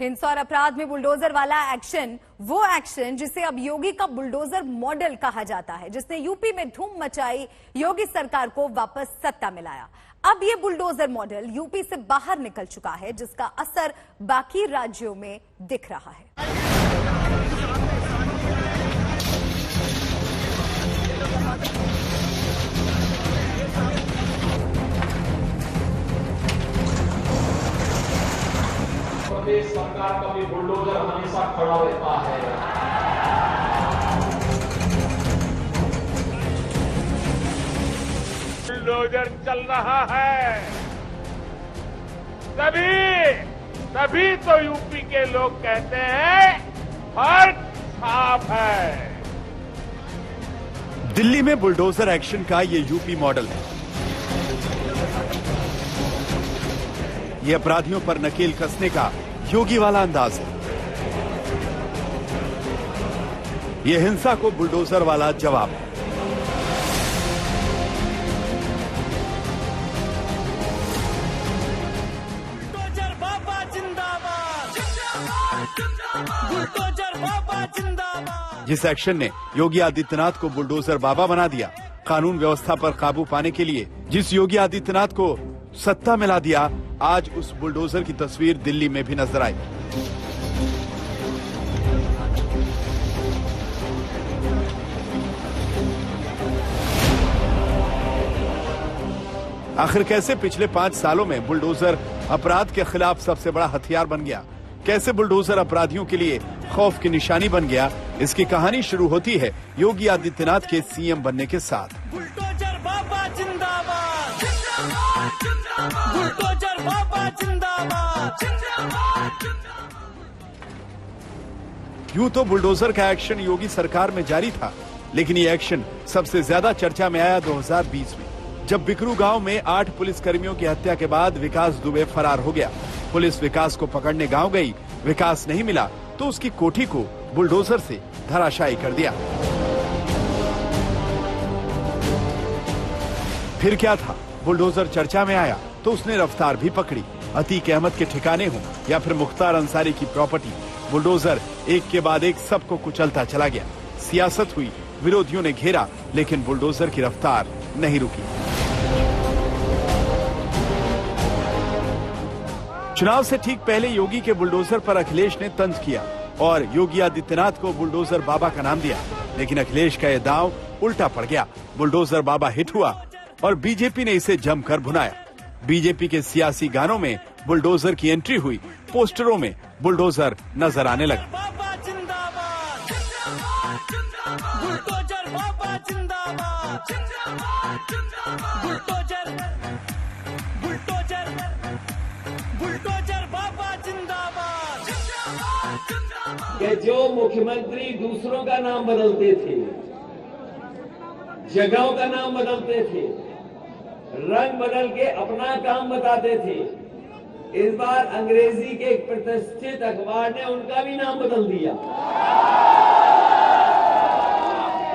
हिंसा और अपराध में बुलडोजर वाला एक्शन, वो एक्शन जिसे अब योगी का बुलडोजर मॉडल कहा जाता है, जिसने यूपी में धूम मचाई, योगी सरकार को वापस सत्ता में लाया। अब ये बुलडोजर मॉडल यूपी से बाहर निकल चुका है, जिसका असर बाकी राज्यों में दिख रहा है। प्रदेश सरकार का भी बुलडोजर हमेशा खड़ा रहता है। बुलडोजर चल रहा है, तभी तो यूपी के लोग कहते हैं फर्क साफ है। दिल्ली में बुलडोजर एक्शन का ये यूपी मॉडल है। ये अपराधियों पर नकेल कसने का योगी वाला अंदाज है। ये हिंसा को बुलडोजर वाला जवाब है। बुलडोजर बाबा जिंदाबाद, बुलडोजर बाबा जिंदाबाद। जिस एक्शन ने योगी आदित्यनाथ को बुलडोजर बाबा बना दिया, कानून व्यवस्था पर काबू पाने के लिए जिस योगी आदित्यनाथ को सत्ता मिला दिया, आज उस बुलडोजर की तस्वीर दिल्ली में भी नजर आई। आखिर कैसे पिछले 5 सालों में बुलडोजर अपराध के खिलाफ सबसे बड़ा हथियार बन गया? कैसे बुलडोजर अपराधियों के लिए खौफ की निशानी बन गया? इसकी कहानी शुरू होती है योगी आदित्यनाथ के सीएम बनने के साथ। बुलडोजर बाबा जिंदाबाद, बुलडोजर बाबा जिंदाबाद। यूं तो बुलडोजर का एक्शन योगी सरकार में जारी था, लेकिन ये एक्शन सबसे ज्यादा चर्चा में आया 2020 में, जब बिकरू गांव में 8 पुलिसकर्मियों की हत्या के बाद विकास दुबे फरार हो गया। पुलिस विकास को पकड़ने गांव गई, विकास नहीं मिला तो उसकी कोठी को बुलडोजर से धराशायी कर दिया। फिर क्या था? बुलडोजर चर्चा में आया तो उसने रफ्तार भी पकड़ी। अतीक अहमद के ठिकाने हो या फिर मुख्तार अंसारी की प्रॉपर्टी, बुलडोजर एक के बाद एक सबको कुचलता चला गया। सियासत हुई, विरोधियों ने घेरा, लेकिन बुलडोजर की रफ्तार नहीं रुकी। चुनाव से ठीक पहले योगी के बुलडोजर पर अखिलेश ने तंज किया और योगी आदित्यनाथ को बुलडोजर बाबा का नाम दिया, लेकिन अखिलेश का यह दांव उल्टा पड़ गया। बुलडोजर बाबा हिट हुआ और बीजेपी ने इसे जमकर भुनाया। बीजेपी के सियासी गानों में बुलडोजर की एंट्री हुई, पोस्टरों में बुलडोजर नजर आने लगा। बाबा जिंदाबाद, बुलडोजर बाबा जिंदाबाद, बुलडोजर, बुलडोजर, बुलडोजर बाबा जिंदाबाद। कि जो मुख्यमंत्री दूसरों का नाम बदलते थे, जगहों का नाम बदलते थे, रंग बदल के अपना काम बताते थे, इस बार अंग्रेजी के एक प्रतिष्ठित अखबार ने उनका भी नाम बदल दिया।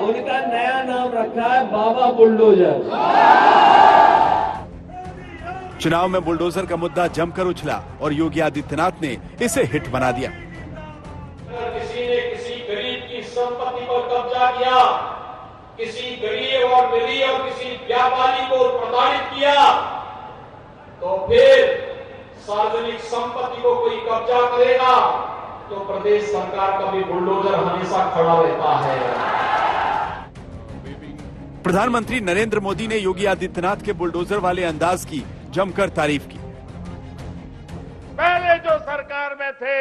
उनका नया नाम रखा है बाबा बुलडोजर। चुनाव में बुलडोजर का मुद्दा जमकर उछला और योगी आदित्यनाथ ने इसे हिट बना दिया। किसी ने किसी गरीब की संपत्ति पर कब्जा किया, किसी गरीब और मिली और किसी व्यापारी को प्रताड़ित किया, तो फिर सार्वजनिक संपत्ति को कोई कब्जा करेगा तो प्रदेश सरकार का भी बुलडोजर हमेशा खड़ा रहता है। प्रधानमंत्री नरेंद्र मोदी ने योगी आदित्यनाथ के बुलडोजर वाले अंदाज की जमकर तारीफ की। पहले जो सरकार में थे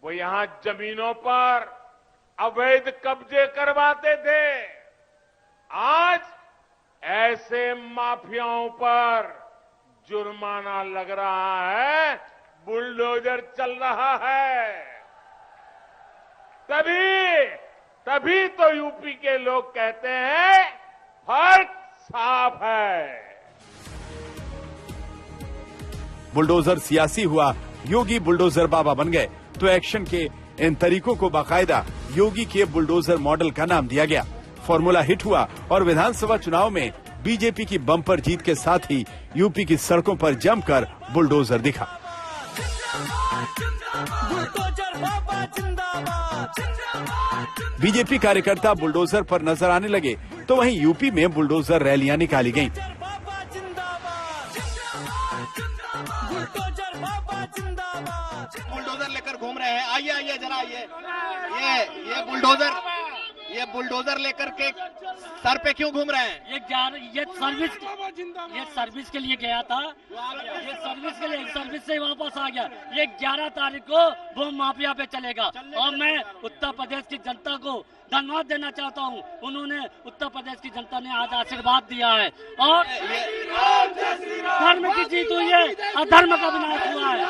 वो यहां जमीनों पर अवैध कब्जे करवाते थे, आज ऐसे माफियाओं पर जुर्माना लग रहा है, बुलडोजर चल रहा है। तभी तो यूपी के लोग कहते हैं फर्क साफ है। बुलडोजर सियासी हुआ, योगी बुलडोजर बाबा बन गए, तो एक्शन के इन तरीकों को बाकायदा योगी के बुलडोजर मॉडल का नाम दिया गया। फॉर्मूला हिट हुआ और विधानसभा चुनाव में बीजेपी की बम्पर जीत के साथ ही यूपी की सड़कों पर जमकर बुलडोजर दिखा। बुलडोजर बाबा जिंदाबाद बीजेपी कार्यकर्ता बुलडोजर पर नजर आने लगे तो वहीं यूपी में बुलडोजर रैलियां निकाली गईं। बाबा जिंदाबाद बुलडोजर बाबा जिंदाबाद बुलडोजर लेकर घूम रहे हैं। आइए आइए जरा आइए। ये बुलडोजर लेकर के सर पे क्यों घूम रहे हैं? ये सर्विस के लिए गया था। ये सर्विस से वापस आ गया। ये 11 तारीख को वो माफिया पे चलेगा और मैं उत्तर प्रदेश की जनता को धन्यवाद देना चाहता हूँ। उन्होंने उत्तर प्रदेश की जनता ने आज आशीर्वाद दिया है और धर्म की जीत हुई है, अधर्म का विनाश हुआ है।